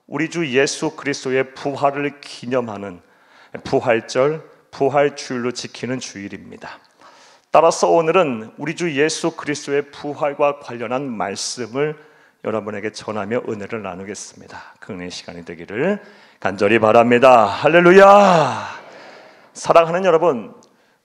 우리 주 예수 그리스도의 부활을 기념하는 부활절, 부활주일로 지키는 주일입니다. 따라서 오늘은 우리 주 예수 그리스도의 부활과 관련한 말씀을 여러분에게 전하며 은혜를 나누겠습니다. 그 은혜의 시간이 되기를 간절히 바랍니다. 할렐루야! 사랑하는 여러분,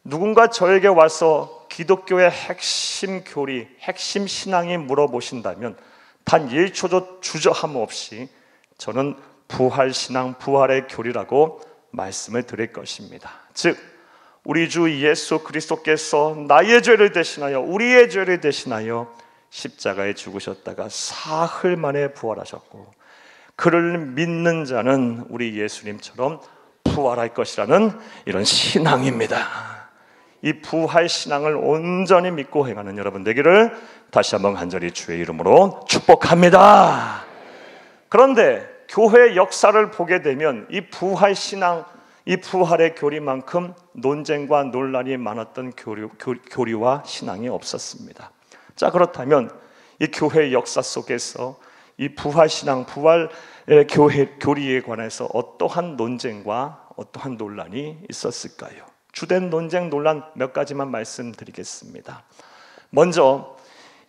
누군가 저에게 와서 기독교의 핵심 교리, 핵심 신앙이 물어보신다면 단 1초도 주저함 없이 저는 부활신앙, 부활의 교리라고 말씀을 드릴 것입니다. 즉, 우리 주 예수 그리스도께서 나의 죄를 대신하여, 우리의 죄를 대신하여 십자가에 죽으셨다가 사흘 만에 부활하셨고, 그를 믿는 자는 우리 예수님처럼 부활할 것이라는 이런 신앙입니다. 이 부활 신앙을 온전히 믿고 행하는 여러분 되기를 다시 한번 간절히 주의 이름으로 축복합니다. 그런데 교회의 역사를 보게 되면 이 부활 신앙, 이 부활의 교리만큼 논쟁과 논란이 많았던 교리와 신앙이 없었습니다. 자, 그렇다면 이 교회의 역사 속에서 이 부활 신앙, 부활 교리에 관해서 어떠한 논쟁과 어떠한 논란이 있었을까요? 주된 논쟁 논란 몇 가지만 말씀드리겠습니다. 먼저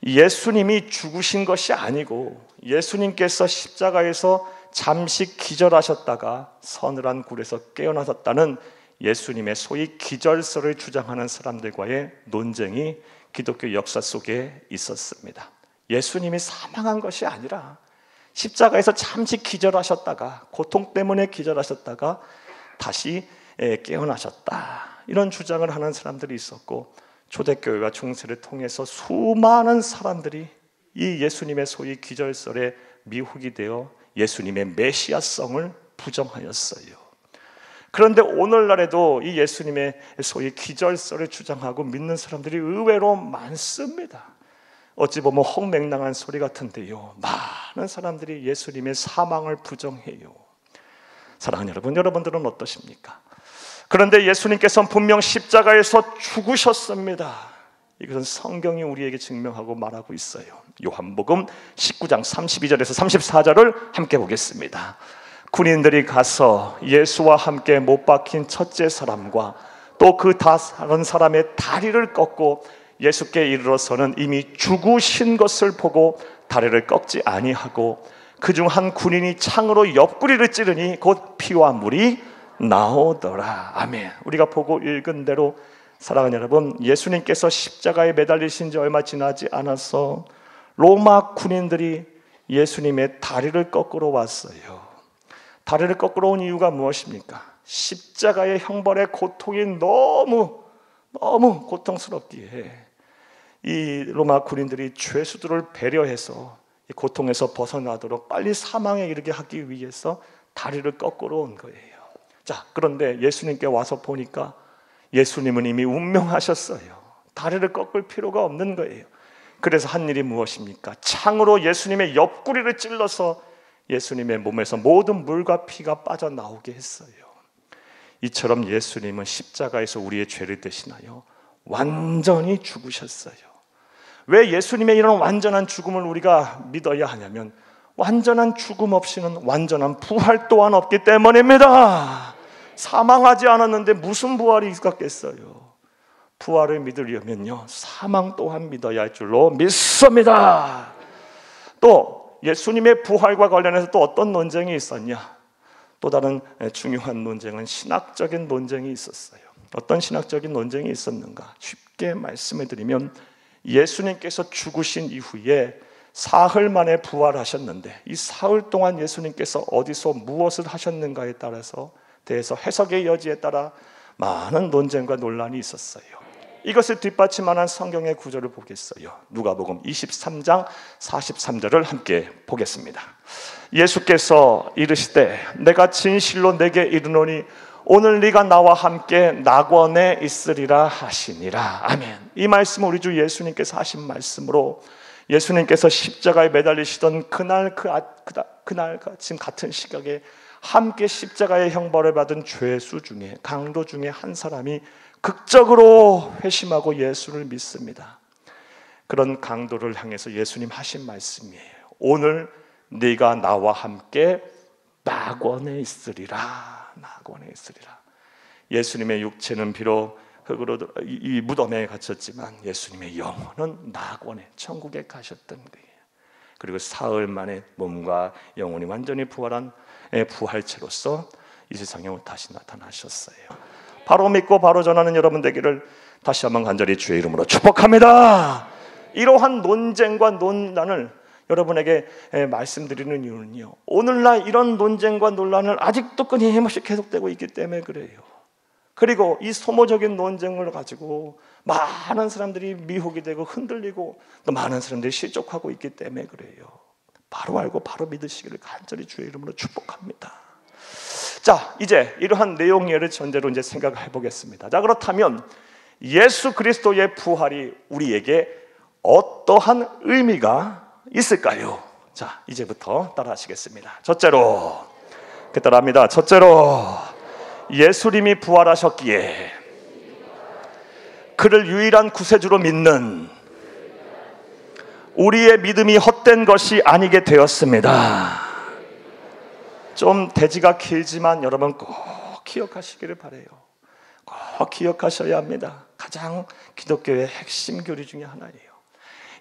예수님이 죽으신 것이 아니고 예수님께서 십자가에서 잠시 기절하셨다가 서늘한 굴에서 깨어나셨다는 예수님의 소위 기절설을 주장하는 사람들과의 논쟁이 기독교 역사 속에 있었습니다. 예수님이 사망한 것이 아니라 십자가에서 잠시 기절하셨다가, 고통 때문에 기절하셨다가 다시 깨어나셨다, 이런 주장을 하는 사람들이 있었고, 초대교회와 중세를 통해서 수많은 사람들이 이 예수님의 소위 기절설에 미혹이 되어 예수님의 메시아성을 부정하였어요. 그런데 오늘날에도 이 예수님의 소위 기절설을 주장하고 믿는 사람들이 의외로 많습니다. 어찌 보면 홍맹랑한 소리 같은데요, 많은 사람들이 예수님의 사망을 부정해요. 사랑하는 여러분, 여러분들은 어떠십니까? 그런데 예수님께서는 분명 십자가에서 죽으셨습니다. 이것은 성경이 우리에게 증명하고 말하고 있어요. 요한복음 19장 32절에서 34절을 함께 보겠습니다. 군인들이 가서 예수와 함께 못 박힌 첫째 사람과 또 그 다른 사람의 다리를 꺾고 예수께 이르러서는 이미 죽으신 것을 보고 다리를 꺾지 아니하고, 그중 한 군인이 창으로 옆구리를 찌르니 곧 피와 물이 나오더라. 아멘. 우리가 보고 읽은 대로 사랑하는 여러분, 예수님께서 십자가에 매달리신 지 얼마 지나지 않아서 로마 군인들이 예수님의 다리를 꺾으러 왔어요. 다리를 꺾으러 온 이유가 무엇입니까? 십자가의 형벌의 고통이 너무 고통스럽기에 이 로마 군인들이 죄수들을 배려해서 이 고통에서 벗어나도록 빨리 사망에 이르게 하기 위해서 다리를 꺾으러 온 거예요. 자, 그런데 예수님께 와서 보니까 예수님은 이미 운명하셨어요. 다리를 꺾을 필요가 없는 거예요. 그래서 한 일이 무엇입니까? 창으로 예수님의 옆구리를 찔러서 예수님의 몸에서 모든 물과 피가 빠져나오게 했어요. 이처럼 예수님은 십자가에서 우리의 죄를 대신하여 완전히 죽으셨어요. 왜 예수님의 이런 완전한 죽음을 우리가 믿어야 하냐면, 완전한 죽음 없이는 완전한 부활 또한 없기 때문입니다. 사망하지 않았는데 무슨 부활이 있었겠어요? 부활을 믿으려면요, 사망 또한 믿어야 할 줄로 믿습니다. 또 예수님의 부활과 관련해서 또 어떤 논쟁이 있었냐? 또 다른 중요한 논쟁은 신학적인 논쟁이 있었어요. 어떤 신학적인 논쟁이 있었는가? 쉽게 말씀을 드리면, 예수님께서 죽으신 이후에 사흘 만에 부활하셨는데 이 사흘 동안 예수님께서 어디서 무엇을 하셨는가에 대해서 해석의 여지에 따라 많은 논쟁과 논란이 있었어요. 이것을 뒷받침하는 성경의 구절을 보겠어요. 누가복음 23장 43절을 함께 보겠습니다. 예수께서 이르시되 내가 진실로 내게 이르노니 오늘 네가 나와 함께 낙원에 있으리라 하시니라. 아멘. 이 말씀은 우리 주 예수님께서 하신 말씀으로, 예수님께서 십자가에 매달리시던 그날 지금 같은 시각에 함께 십자가의 형벌을 받은 죄수 중에, 강도 중에 한 사람이 극적으로 회심하고 예수를 믿습니다. 그런 강도를 향해서 예수님 하신 말씀이에요. 오늘 네가 나와 함께 낙원에 있으리라. 낙원에 있으리라. 예수님의 육체는 비록 흙으로 이 무덤에 갇혔지만 예수님의 영혼은 낙원에 천국에 가셨던 거예요. 그리고 사흘 만에 몸과 영혼이 완전히 부활한 부활체로서 이 세상에 다시 나타나셨어요. 바로 믿고 바로 전하는 여러분 되기를 다시 한번 간절히 주의 이름으로 축복합니다. 이러한 논쟁과 논란을 여러분에게 말씀드리는 이유는요, 오늘날 이런 논쟁과 논란을 아직도 끊임없이 계속되고 있기 때문에 그래요. 그리고 이 소모적인 논쟁을 가지고 많은 사람들이 미혹이 되고 흔들리고 또 많은 사람들이 실족하고 있기 때문에 그래요. 바로 알고 바로 믿으시기를 간절히 주의 이름으로 축복합니다. 자, 이제 이러한 내용을 전제로 이제 생각을 해보겠습니다. 자, 그렇다면 예수 그리스도의 부활이 우리에게 어떠한 의미가 있을까요? 자, 이제부터 따라하시겠습니다. 첫째로, 따라합니다. 첫째로, 예수님이 부활하셨기에 그를 유일한 구세주로 믿는 우리의 믿음이 헛된 것이 아니게 되었습니다. 좀 대지가 길지만 여러분 꼭 기억하시기를 바라요. 꼭 기억하셔야 합니다. 가장 기독교의 핵심 교리 중에 하나예요.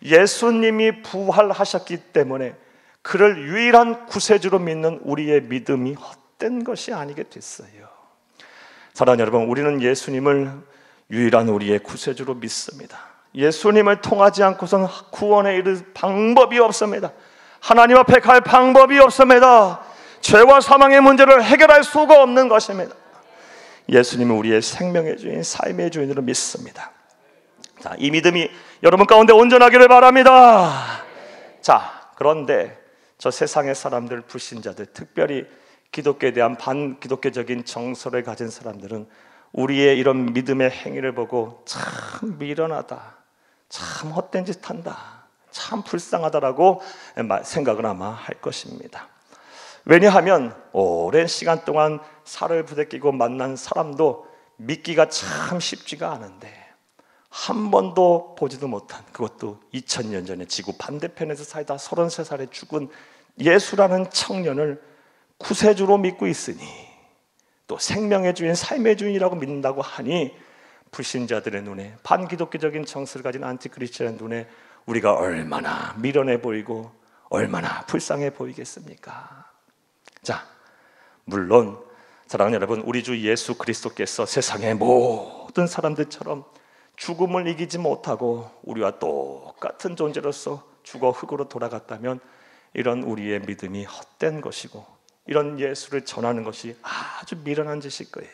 예수님이 부활하셨기 때문에 그를 유일한 구세주로 믿는 우리의 믿음이 헛된 것이 아니게 됐어요. 사랑하는 여러분, 우리는 예수님을 유일한 우리의 구세주로 믿습니다. 예수님을 통하지 않고서는 구원에 이를 방법이 없습니다. 하나님 앞에 갈 방법이 없습니다. 죄와 사망의 문제를 해결할 수가 없는 것입니다. 예수님은 우리의 생명의 주인, 삶의 주인으로 믿습니다. 자, 이 믿음이 여러분 가운데 온전하기를 바랍니다. 자, 그런데 저 세상의 사람들, 불신자들, 특별히 기독교에 대한 반기독교적인 정서를 가진 사람들은 우리의 이런 믿음의 행위를 보고 참 미련하다, 참 헛된 짓 한다, 참 불쌍하다라고 생각을 아마 할 것입니다. 왜냐하면 오랜 시간 동안 살을 부대끼고 만난 사람도 믿기가 참 쉽지가 않은데 한 번도 보지도 못한, 그것도 2000년 전에 지구 반대편에서 살다 33살에 죽은 예수라는 청년을 구세주로 믿고 있으니, 또 생명의 주인, 삶의 주인이라고 믿는다고 하니 불신자들의 눈에, 반기독교적인 정서를 가진 안티크리스천의 눈에 우리가 얼마나 미련해 보이고 얼마나 불쌍해 보이겠습니까? 자, 물론 사랑하는 여러분, 우리 주 예수 그리스도께서 세상의 모든 사람들처럼 죽음을 이기지 못하고 우리와 똑같은 존재로서 죽어 흙으로 돌아갔다면 이런 우리의 믿음이 헛된 것이고 이런 예수를 전하는 것이 아주 미련한 짓일 거예요.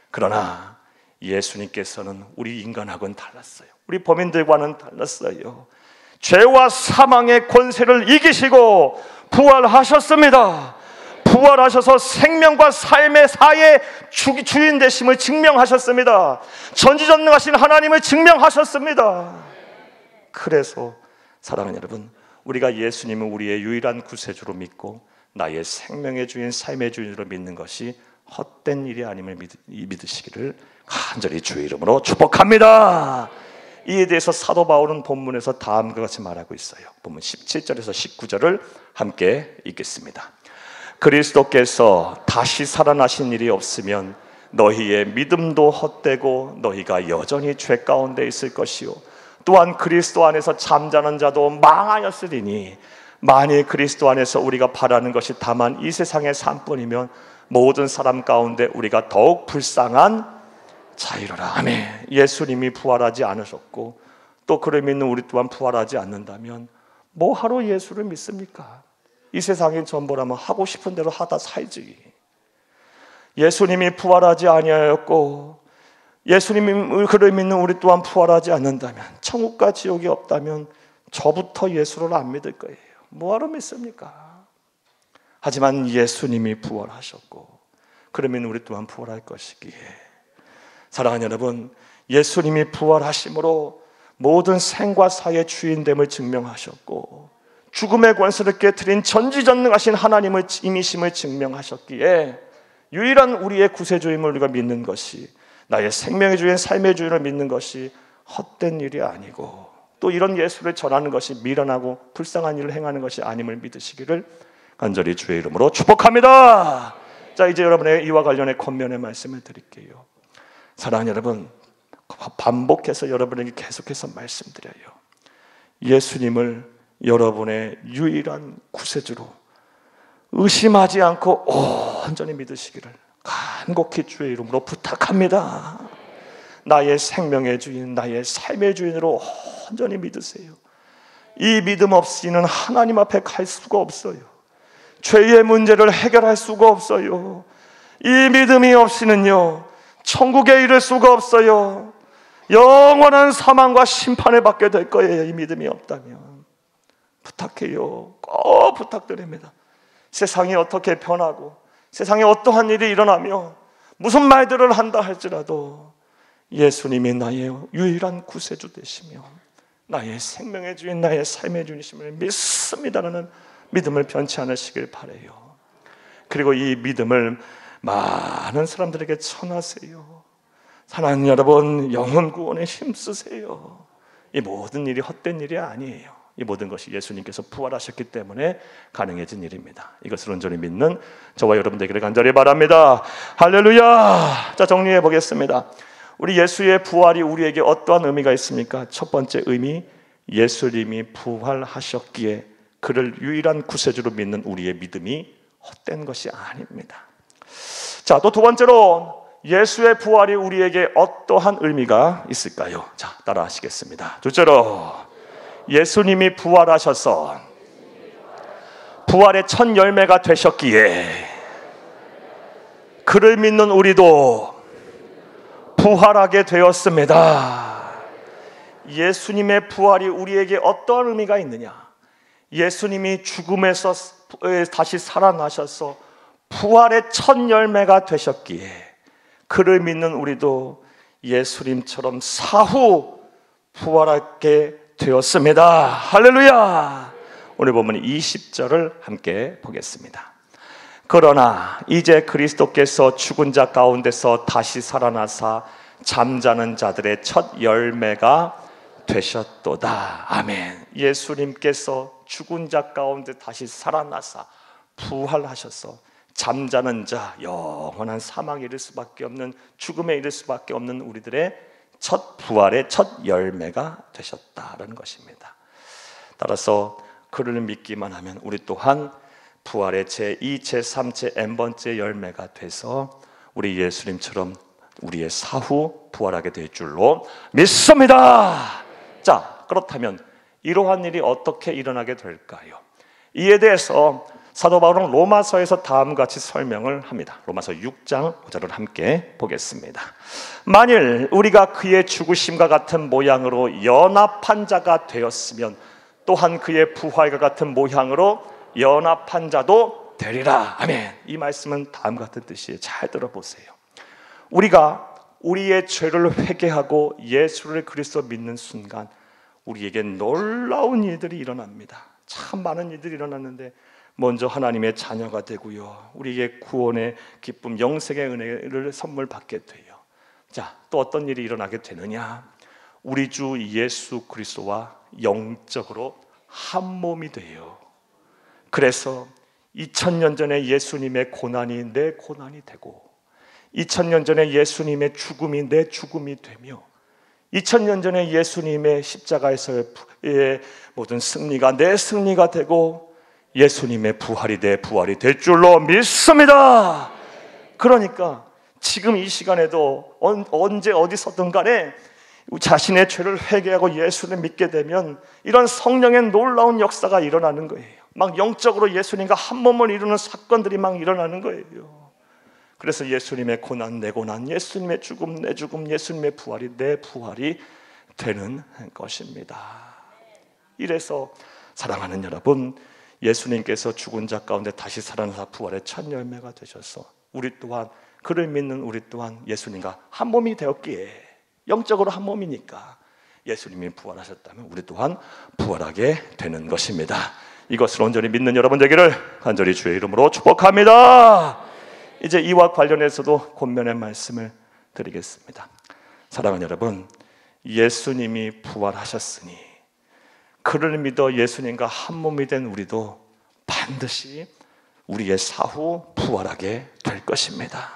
그러나 예수님께서는 우리 인간하고는 달랐어요. 우리 범인들과는 달랐어요. 죄와 사망의 권세를 이기시고 부활하셨습니다. 부활하셔서 생명과 삶의 사이의 주인 되심을 증명하셨습니다. 전지전능하신 하나님을 증명하셨습니다. 그래서 사랑하는 여러분, 우리가 예수님을 우리의 유일한 구세주로 믿고 나의 생명의 주인, 삶의 주인으로 믿는 것이 헛된 일이 아님을 믿으시기를 간절히 주의 이름으로 축복합니다. 이에 대해서 사도 바울은 본문에서 다음과 같이 말하고 있어요. 본문 17절에서 19절을 함께 읽겠습니다. 그리스도께서 다시 살아나신 일이 없으면 너희의 믿음도 헛되고 너희가 여전히 죄 가운데 있을 것이요, 또한 그리스도 안에서 잠자는 자도 망하였으리니 만일 그리스도 안에서 우리가 바라는 것이 다만 이 세상의 삶뿐이면 모든 사람 가운데 우리가 더욱 불쌍한 자이로라. 아멘. 예수님이 부활하지 않으셨고 또 그를 믿는 우리 또한 부활하지 않는다면 뭐하러 예수를 믿습니까? 이 세상의 전부라면 하고 싶은 대로 하다 살지. 예수님이 부활하지 아니하였고 예수님이 그를 믿는 우리 또한 부활하지 않는다면, 천국과 지옥이 없다면 저부터 예수를 안 믿을 거예요. 뭐하러 믿습니까? 하지만 예수님이 부활하셨고 그러면 우리 또한 부활할 것이기에, 사랑하는 여러분, 예수님이 부활하심으로 모든 생과 사의 주인됨을 증명하셨고 죽음의 권세를 깨트린 전지전능하신 하나님의 임이심을 증명하셨기에 유일한 우리의 구세주임을 우리가 믿는 것이, 나의 생명의 주인, 삶의 주인을 믿는 것이 헛된 일이 아니고 또 이런 예수를 전하는 것이 미련하고 불쌍한 일을 행하는 것이 아님을 믿으시기를 간절히 주의 이름으로 축복합니다. 자, 이제 여러분의 이와 관련해 권면의 말씀을 드릴게요. 사랑하는 여러분, 반복해서 여러분에게 계속해서 말씀드려요. 예수님을 여러분의 유일한 구세주로 의심하지 않고 온전히 믿으시기를 간곡히 주의 이름으로 부탁합니다. 나의 생명의 주인, 나의 삶의 주인으로 온전히 믿으세요. 이 믿음 없이는 하나님 앞에 갈 수가 없어요. 죄의 문제를 해결할 수가 없어요. 이 믿음이 없이는요, 천국에 이를 수가 없어요. 영원한 사망과 심판을 받게 될 거예요. 이 믿음이 없다면. 부탁해요. 꼭 부탁드립니다. 세상이 어떻게 변하고 세상에 어떠한 일이 일어나며 무슨 말들을 한다 할지라도 예수님이 나의 유일한 구세주 되시며 나의 생명의 주인, 나의 삶의 주인이심을 믿습니다라는 믿음을 변치 않으시길 바라요. 그리고 이 믿음을 많은 사람들에게 전하세요. 사랑하는 여러분, 영혼 구원에 힘쓰세요. 이 모든 일이 헛된 일이 아니에요. 이 모든 것이 예수님께서 부활하셨기 때문에 가능해진 일입니다. 이것을 온전히 믿는 저와 여러분 되기를 간절히 바랍니다. 할렐루야. 자, 정리해 보겠습니다. 우리 예수의 부활이 우리에게 어떠한 의미가 있습니까? 첫 번째 의미, 예수님이 부활하셨기에 그를 유일한 구세주로 믿는 우리의 믿음이 헛된 것이 아닙니다. 자, 또 두 번째로 예수의 부활이 우리에게 어떠한 의미가 있을까요? 자, 따라 하시겠습니다. 둘째로, 예수님이 부활하셔서 부활의 첫 열매가 되셨기에 그를 믿는 우리도 부활하게 되었습니다. 예수님의 부활이 우리에게 어떠한 의미가 있느냐? 예수님이 죽음에서 다시 살아나셔서 부활의 첫 열매가 되셨기에 그를 믿는 우리도 예수님처럼 사후 부활하게 되었습니다. 할렐루야. 오늘 보면 20절을 함께 보겠습니다. 그러나 이제 그리스도께서 죽은 자 가운데서 다시 살아나사 잠자는 자들의 첫 열매가 되셨도다. 아멘. 예수님께서 죽은 자 가운데 다시 살아나사 부활하셔서 잠자는 자, 영원한 사망에 이를 수밖에 없는, 죽음에 이를 수밖에 없는 우리들의 첫 부활의 첫 열매가 되셨다라는 것입니다. 따라서 그를 믿기만 하면 우리 또한 부활의 제2, 제3, 제-n번째 열매가 돼서 우리 예수님처럼 우리의 사후 부활하게 될 줄로 믿습니다. 자, 그렇다면 이러한 일이 어떻게 일어나게 될까요? 이에 대해서 사도 바울은 로마서에서 다음과 같이 설명을 합니다. 로마서 6장 5절을 함께 보겠습니다. 만일 우리가 그의 죽으심과 같은 모양으로 연합한 자가 되었으면 또한 그의 부활과 같은 모양으로 연합한 자도 되리라. 아멘. 이 말씀은 다음과 같은 뜻이에요. 잘 들어보세요. 우리가 우리의 죄를 회개하고 예수를 그리스도 믿는 순간 우리에게 놀라운 일들이 일어납니다. 참 많은 일들이 일어났는데 먼저 하나님의 자녀가 되고요, 우리에게 구원의 기쁨, 영생의 은혜를 선물 받게 돼요. 자, 또 어떤 일이 일어나게 되느냐? 우리 주 예수 그리스도와 영적으로 한 몸이 돼요. 그래서 2000년 전에 예수님의 고난이 내 고난이 되고 2000년 전에 예수님의 죽음이 내 죽음이 되며 2000년 전에 예수님의 십자가에서의 모든 승리가 내 승리가 되고 예수님의 부활이 내 부활이 될 줄로 믿습니다. 그러니까 지금 이 시간에도 언제 어디서든 간에 자신의 죄를 회개하고 예수를 믿게 되면 이런 성령의 놀라운 역사가 일어나는 거예요. 막 영적으로 예수님과 한 몸을 이루는 사건들이 막 일어나는 거예요. 그래서 예수님의 고난 내 고난, 예수님의 죽음 내 죽음, 예수님의 부활이 내 부활이 되는 것입니다. 이래서 사랑하는 여러분, 예수님께서 죽은 자 가운데 다시 살아나사 부활의 첫 열매가 되셔서 우리 또한 그를 믿는 우리 또한 예수님과 한 몸이 되었기에, 영적으로 한 몸이니까 예수님이 부활하셨다면 우리 또한 부활하게 되는 것입니다. 이것을 온전히 믿는 여러분 되기를 간절히 주의 이름으로 축복합니다. 이제 이와 관련해서도 권면의 말씀을 드리겠습니다. 사랑하는 여러분, 예수님이 부활하셨으니 그를 믿어 예수님과 한 몸이 된 우리도 반드시 우리의 사후 부활하게 될 것입니다.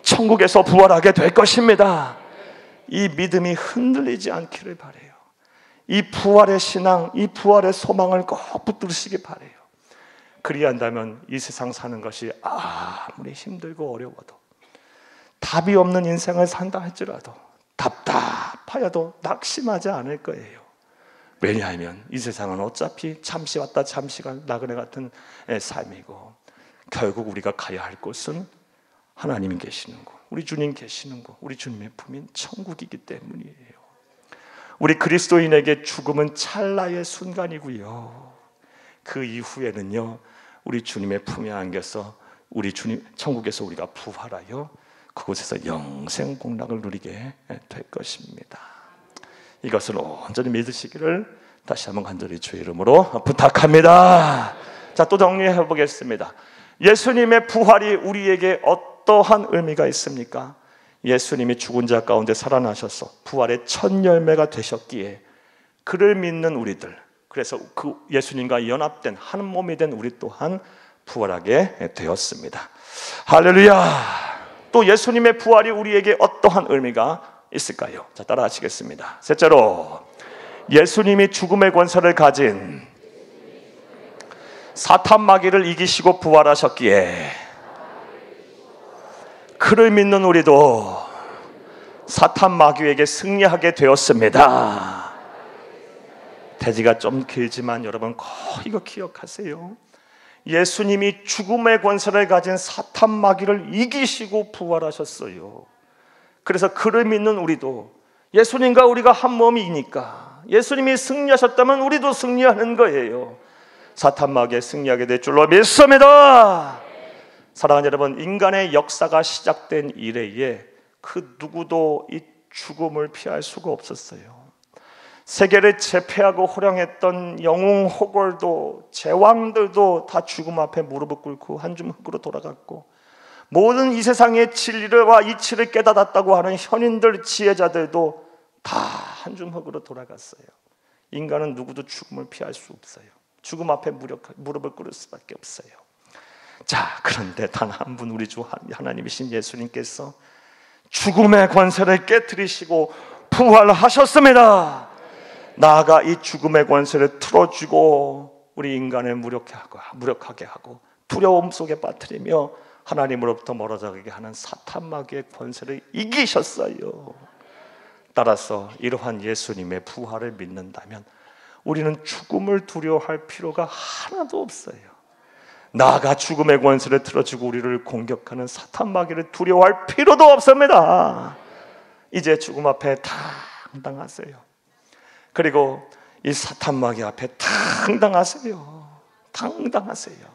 천국에서 부활하게 될 것입니다. 이 믿음이 흔들리지 않기를 바라요. 이 부활의 신앙, 이 부활의 소망을 꼭 붙들으시기 바라요. 그리한다면 이 세상 사는 것이 아무리 힘들고 어려워도, 답이 없는 인생을 산다 할지라도 답답하여도 낙심하지 않을 거예요. 왜냐하면 이 세상은 어차피 잠시 왔다 잠시 간 나그네 같은 삶이고, 결국 우리가 가야 할 곳은 하나님이 계시는 곳, 우리 주님 계시는 곳, 우리 주님의 품인 천국이기 때문이에요. 우리 그리스도인에게 죽음은 찰나의 순간이고요, 그 이후에는요 우리 주님의 품에 안겨서 우리 주님 천국에서 우리가 부활하여 그곳에서 영생 공락을 누리게 될 것입니다. 이것을 온전히 믿으시기를 다시 한번 간절히 주의 이름으로 부탁합니다. 자, 또 정리해 보겠습니다. 예수님의 부활이 우리에게 어떠한 의미가 있습니까? 예수님이 죽은 자 가운데 살아나셔서 부활의 첫 열매가 되셨기에 그를 믿는 우리들, 그래서 그 예수님과 연합된 한 몸이 된 우리 또한 부활하게 되었습니다. 할렐루야. 또 예수님의 부활이 우리에게 어떠한 의미가 있을까요? 자, 따라 하시겠습니다. 셋째로, 예수님이 죽음의 권세를 가진 사탄 마귀를 이기시고 부활하셨기에 그를 믿는 우리도 사탄 마귀에게 승리하게 되었습니다. 대지가 좀 길지만 여러분 꼭 이거 기억하세요. 예수님이 죽음의 권세를 가진 사탄 마귀를 이기시고 부활하셨어요. 그래서 그를 믿는 우리도, 예수님과 우리가 한 몸이니까 예수님이 승리하셨다면 우리도 승리하는 거예요. 사탄 마귀에 승리하게 될 줄로 믿습니다. 사랑하는 여러분, 인간의 역사가 시작된 이래에 그 누구도 이 죽음을 피할 수가 없었어요. 세계를 제패하고 호령했던 영웅 호걸도 제왕들도 다 죽음 앞에 무릎을 꿇고 한 줌 흙으로 돌아갔고, 모든 이 세상의 진리와 이치를 깨닫았다고 하는 현인들, 지혜자들도 다 한 줌 흙으로 돌아갔어요. 인간은 누구도 죽음을 피할 수 없어요. 죽음 앞에 무릎을 꿇을 수밖에 없어요. 자, 그런데 단 한 분, 우리 주 하나님이신 예수님께서 죽음의 권세를 깨뜨리시고 부활하셨습니다. 나아가 이 죽음의 권세를 틀어주고 우리 인간을 무력하게 하고 두려움 속에 빠뜨리며 하나님으로부터 멀어져가게 하는 사탄 마귀의 권세를 이기셨어요. 따라서 이러한 예수님의 부활을 믿는다면 우리는 죽음을 두려워할 필요가 하나도 없어요. 나아가 죽음의 권세를 틀어주고 우리를 공격하는 사탄 마귀를 두려워할 필요도 없습니다. 이제 죽음 앞에 당당하세요. 그리고 이 사탄 마귀 앞에 당당하세요. 당당하세요.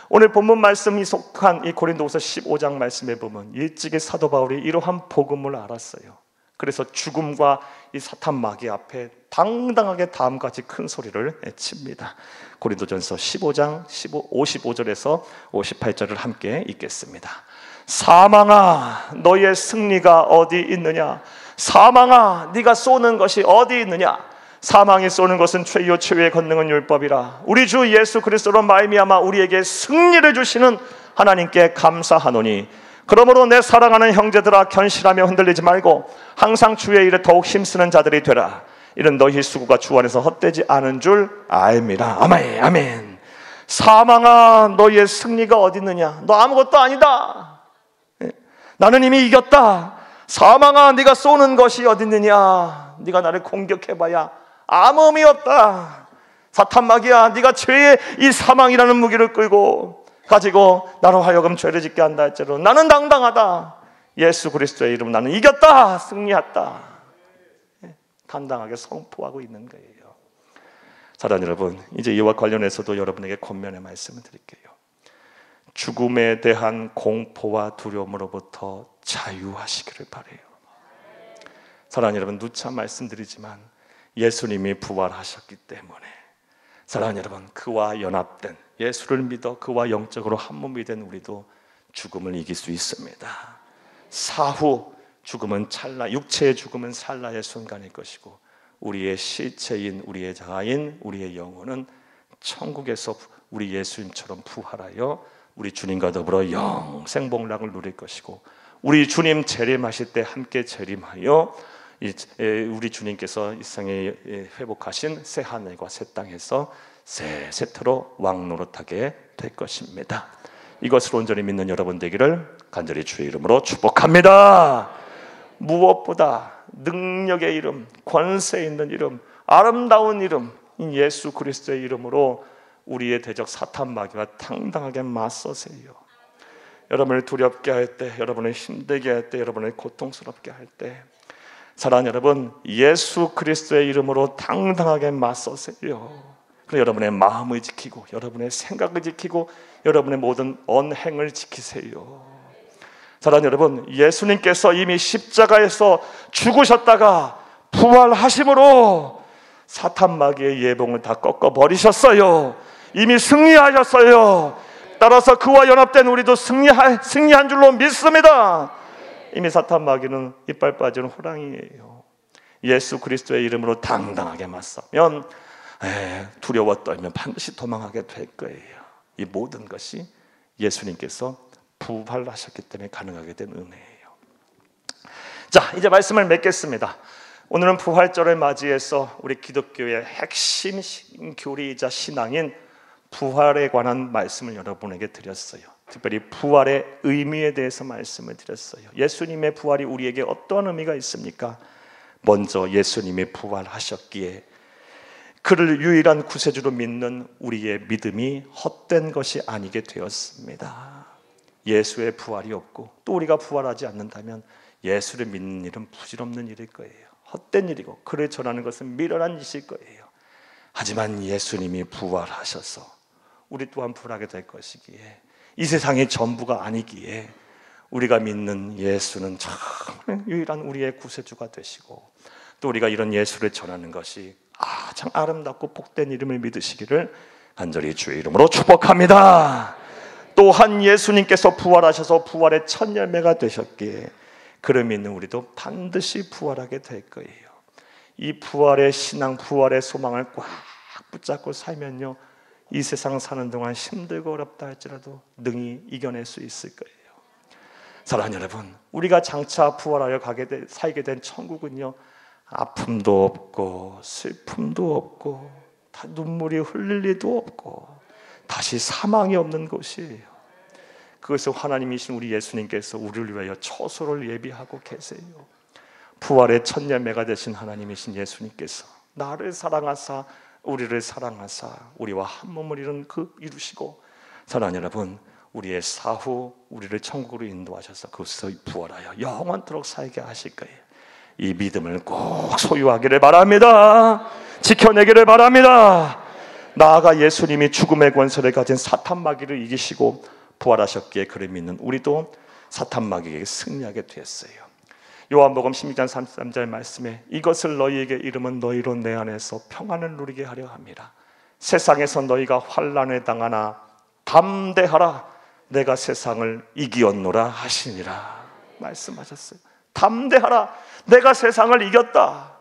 오늘 본문 말씀이 속한 이 고린도후서 15장 말씀에 보면 일찍이 사도 바울이 이러한 복음을 알았어요. 그래서 죽음과 이 사탄 마귀 앞에 당당하게 다음과 같이 큰 소리를 칩니다. 고린도전서 15장 55절에서 58절을 함께 읽겠습니다. 사망아, 너의 승리가 어디 있느냐? 사망아, 네가 쏘는 것이 어디 있느냐? 사망이 쏘는 것은 최요 최후의 권능은 율법이라. 우리 주 예수 그리스도로 말미암아 우리에게 승리를 주시는 하나님께 감사하노니, 그러므로 내 사랑하는 형제들아, 견실하며 흔들리지 말고 항상 주의 일에 더욱 힘쓰는 자들이 되라. 이는 너희 수고가 주 안에서 헛되지 않은 줄 알미라. 아멘, 아멘. 사망아, 너의 승리가 어디 있느냐? 너 아무것도 아니다. 나는 이미 이겼다. 사망아, 네가 쏘는 것이 어디 있느냐? 네가 나를 공격해봐야 아무 의미 없다. 사탄 마귀야, 네가 죄의 이 사망이라는 무기를 끌고 가지고 나로 하여금 죄를 짓게 한다 할지라도 나는 당당하다. 예수 그리스도의 이름 나는 이겼다. 승리했다. 당당하게 선포하고 있는 거예요. 사랑하는 여러분, 이제 이와 관련해서도 여러분에게 권면의 말씀을 드릴게요. 죽음에 대한 공포와 두려움으로부터 자유하시기를 바라요. 사랑하는 여러분, 누차 말씀드리지만 예수님이 부활하셨기 때문에 사랑하는 여러분, 그와 연합된, 예수를 믿어 그와 영적으로 한 몸이 된 우리도 죽음을 이길 수 있습니다. 사후 죽음은 찰나, 육체의 죽음은 찰나의 순간일 것이고 우리의 실체인, 우리의 자아인, 우리의 영혼은 천국에서 우리 예수님처럼 부활하여 우리 주님과 더불어 영생복락을 누릴 것이고, 우리 주님 재림하실 때 함께 재림하여 우리 주님께서 이 세상에 회복하신 새 하늘과 새 땅에서 새 세트로 왕노릇하게 될 것입니다. 이것을 온전히 믿는 여러분 되기를 간절히 주의 이름으로 축복합니다. 무엇보다 능력의 이름, 권세 있는 이름, 아름다운 이름, 예수 그리스도의 이름으로 우리의 대적 사탄 마귀와 당당하게 맞서세요. 여러분을 두렵게 할 때, 여러분을 힘들게 할 때, 여러분을 고통스럽게 할 때, 사랑하는 여러분, 예수 그리스도의 이름으로 당당하게 맞서세요. 여러분의 마음을 지키고, 여러분의 생각을 지키고, 여러분의 모든 언행을 지키세요. 사랑하는 여러분, 예수님께서 이미 십자가에서 죽으셨다가 부활하심으로 사탄 마귀의 예봉을 다 꺾어버리셨어요. 이미 승리하셨어요. 따라서 그와 연합된 우리도 승리한 줄로 믿습니다. 이미 사탄 마귀는 이빨 빠지는 호랑이에요. 예수 그리스도의 이름으로 당당하게 맞서면 두려워 떨면 반드시 도망하게 될 거예요. 이 모든 것이 예수님께서 부활하셨기 때문에 가능하게 된 은혜예요. 자, 이제 말씀을 맺겠습니다. 오늘은 부활절을 맞이해서 우리 기독교의 핵심 교리이자 신앙인 부활에 관한 말씀을 여러분에게 드렸어요. 특별히 부활의 의미에 대해서 말씀을 드렸어요. 예수님의 부활이 우리에게 어떤 의미가 있습니까? 먼저 예수님이 부활하셨기에 그를 유일한 구세주로 믿는 우리의 믿음이 헛된 것이 아니게 되었습니다. 예수의 부활이 없고 또 우리가 부활하지 않는다면 예수를 믿는 일은 부질없는 일일 거예요. 헛된 일이고 그를 전하는 것은 미련한 짓일 거예요. 하지만 예수님이 부활하셔서 우리 또한 부활하게 될 것이기에, 이 세상의 전부가 아니기에 우리가 믿는 예수는 참 유일한 우리의 구세주가 되시고, 또 우리가 이런 예수를 전하는 것이 참 아름답고 복된 이름을 믿으시기를 간절히 주의 이름으로 축복합니다. 또한 예수님께서 부활하셔서 부활의 첫 열매가 되셨기에 그를 믿는 우리도 반드시 부활하게 될 거예요. 이 부활의 신앙, 부활의 소망을 꽉 붙잡고 살면요, 이 세상 사는 동안 힘들고 어렵다 할지라도 능히 이겨낼 수 있을 거예요. 사랑하는 여러분, 우리가 장차 부활하여 살게 된 천국은요, 아픔도 없고 슬픔도 없고 다 눈물이 흘릴 리도 없고 다시 사망이 없는 곳이에요. 그것을 하나님이신 우리 예수님께서 우리를 위하여 처소를 예비하고 계세요. 부활의 첫 열매가 되신 하나님이신 예수님께서 나를 사랑하사 우리를 사랑하사 우리와 한 몸을 이루시고, 사랑하는 여러분, 우리의 사후 우리를 천국으로 인도하셔서 그것을 부활하여 영원토록 살게 하실 거예요. 이 믿음을 꼭 소유하기를 바랍니다. 지켜내기를 바랍니다. 나아가 예수님이 죽음의 권세를 가진 사탄 마귀를 이기시고 부활하셨기에 그를 믿는 우리도 사탄 마귀에게 승리하게 되었어요. 요한복음 16장 33절 말씀에 이것을 너희에게 이름은 너희로 내 안에서 평안을 누리게 하려 함이라. 세상에서 너희가 환난을 당하나 담대하라, 내가 세상을 이기었노라 하시니라 말씀하셨어요. 담대하라, 내가 세상을 이겼다.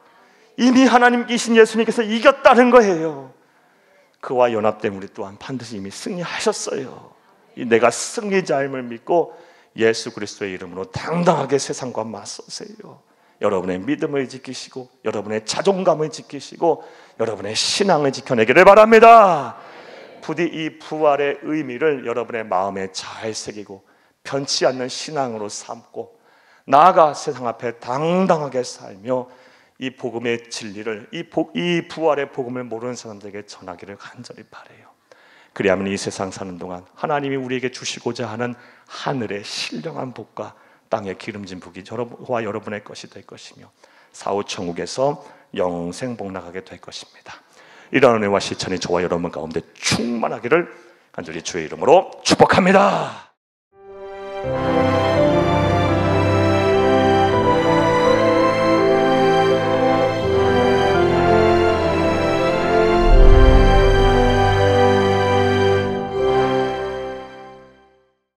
이미 하나님이신 예수님께서 이겼다는 거예요. 그와 연합된 우리 또한 반드시 이미 승리하셨어요. 내가 승리자임을 믿고 예수 그리스도의 이름으로 당당하게 세상과 맞서세요. 여러분의 믿음을 지키시고 여러분의 자존감을 지키시고 여러분의 신앙을 지켜내기를 바랍니다. 부디 이 부활의 의미를 여러분의 마음에 잘 새기고 변치 않는 신앙으로 삼고 나아가 세상 앞에 당당하게 살며 이 복음의 진리를, 이 부활의 복음을 모르는 사람들에게 전하기를 간절히 바라요. 그리하면 이 세상 사는 동안 하나님이 우리에게 주시고자 하는 하늘의 신령한 복과 땅의 기름진 복이 저와 여러분의 것이 될 것이며 사후 천국에서 영생 복락하게 될 것입니다. 이런 은혜와 실천이 저와 여러분 가운데 충만하기를 간절히 주의 이름으로 축복합니다.